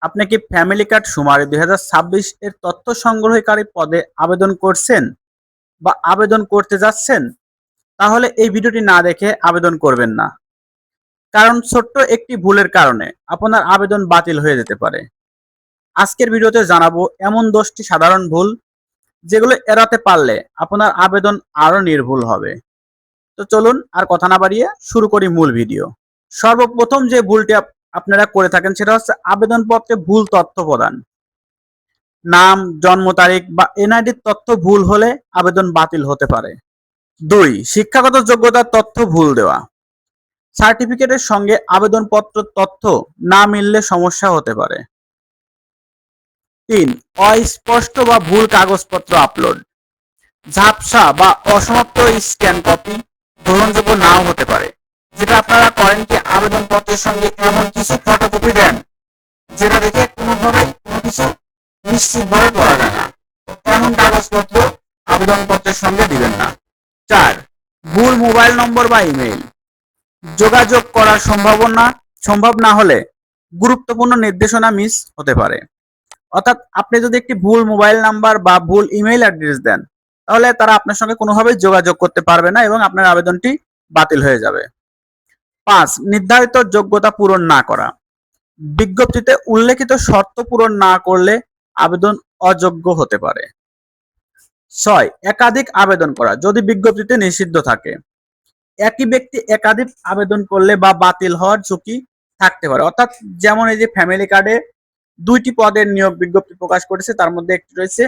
আপনি কি family card শুমারি 2026 এর তথ্য সংগ্রহকারী পদে আবেদন করছেন বা আবেদন করতে যাচ্ছেন? তাহলে এই ভিডিওটি না দেখে আবেদন করবেন না, কারণ ছোট্ট একটি ভুলের কারণে আপনার আবেদন বাতিল হয়ে যেতে পারে। আজকের ভিডিওতে জানাবো এমন 10টি সাধারণ ভুল যেগুলো এড়াতে পারলে আপনার আবেদন আরো নির্ভুল হবে। তো চলুন আর কথা না বাড়িয়ে শুরু করি মূল ভিডিও। সর্বপ্রথম যে ভুলটি আপনারা করে থাকেন সেটা হচ্ছে আবেদনপত্রে ভুল তথ্য প্রদান। নাম, জন্ম তারিখ বা এনআইডির তথ্য ভুল হলে আবেদন বাতিল হতে পারে। 2. শিক্ষাগত যোগ্যতার তথ্য ভুল দেওয়া। সার্টিফিকেটের সঙ্গে আবেদনপত্র তথ্য না মিললে সমস্যা হতে পারে। 3. অস্পষ্ট বা ভুল কাগজপত্র আপলোড। ঝাপসা বা অসমাপ্ত স্ক্যান কপি গ্রহণযোগ্য নাও হতে পারে। যেটা আপনারা করেন কি আবেদনপত্রের সঙ্গে এমন কিছু ফটোকপি দেন যেটা দেখে কোনোভাবেই কোনো কিছু নিশ্চিতভাবে করা যায় না। এমন কাগজপত্র আবেদনপত্রের সঙ্গে দিবেন না। 4. ভুল মোবাইল নম্বর বা ইমেইল। যোগাযোগ করার সম্ভব না হলে গুরুত্বপূর্ণ নির্দেশনা মিস হতে পারে। অর্থাৎ আপনি যদি একটি ভুল মোবাইল নাম্বার বা ভুল ইমেইল অ্যাড্রেস দেন, তাহলে তারা আপনার সঙ্গে কোনোভাবেই যোগাযোগ করতে পারবে না এবং আপনার আবেদনটি বাতিল হয়ে যাবে। 5. নির্ধারিত যোগ্যতা পূরণ না করা। বিজ্ঞপ্তিতে উল্লেখিত শর্ত পূরণ না করলে আবেদন অযোগ্য হতে পারে। 6. একাধিক আবেদন করা যদি বিজ্ঞপ্তিতে নিষিদ্ধ থাকে। একই ব্যক্তি একাধিক আবেদন করলে বা বাতিল হওয়ার ঝুঁকি থাকতে পারে। অর্থাৎ যেমন এই যে ফ্যামিলি কার্ডে 2টি পদের নিয়োগ বিজ্ঞপ্তি প্রকাশ করেছে, তার মধ্যে একটি রয়েছে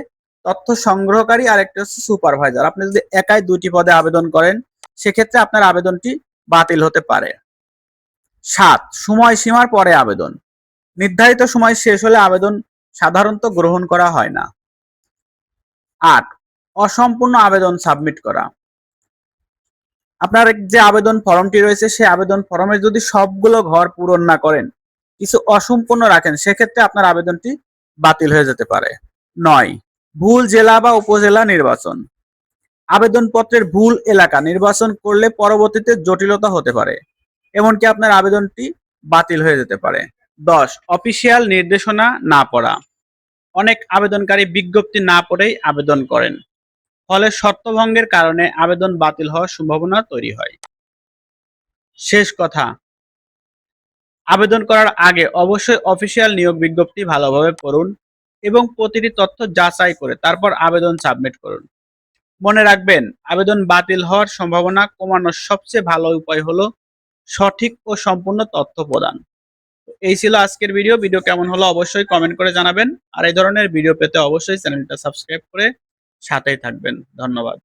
তথ্য সংগ্রহকারী আর একটি হচ্ছে সুপারভাইজার। আপনি যদি একাই 2টি পদে আবেদন করেন সেক্ষেত্রে আপনার আবেদনটি বাতিল হতে পারে। 7. সময়সীমার পরে আবেদন। নির্ধারিত সময় শেষ হলে আবেদন সাধারণত গ্রহণ করা হয় না। 8. অসম্পূর্ণ আবেদন সাবমিট করা। আপনার যে আবেদন ফর্মটি রয়েছে সেই আবেদন ফর্মে যদি সবগুলো ঘর পূরণ না করেন, কিছু অসম্পূর্ণ রাখেন, সেক্ষেত্রে আপনার আবেদনটি বাতিল হয়ে যেতে পারে। 9. ভুল জেলা বা উপজেলা নির্বাচন। আবেদনপত্রের ভুল এলাকা নির্বাচন করলে পরবর্তীতে জটিলতা হতে পারে, এমনকি আপনার আবেদনটি বাতিল হয়ে যেতে পারে। 10. অফিসিয়াল নির্দেশনা না পড়া। অনেক আবেদনকারী বিজ্ঞপ্তি না পড়েই আবেদন করেন, ফলে শর্তভঙ্গের কারণে আবেদন বাতিল হওয়ার সম্ভাবনা তৈরি হয়। শেষ কথা, আবেদন করার আগে অবশ্যই অফিসিয়াল নিয়োগ বিজ্ঞপ্তি ভালোভাবে পড়ুন এবং প্রতিটি তথ্য যাচাই করে তারপর আবেদন সাবমিট করুন। মনে রাখবেন, আবেদন বাতিল হওয়ার সম্ভাবনা কমানোর সবচেয়ে ভালো উপায় হলো সঠিক ও সম্পূর্ণ তথ্য প্রদান। এই ছিল আজকের ভিডিও কেমন হলো অবশ্যই কমেন্ট করে জানাবেন। আর এই ধরনের ভিডিও পেতে অবশ্যই চ্যানেলটা সাবস্ক্রাইব করে সাথেই থাকবেন। ধন্যবাদ।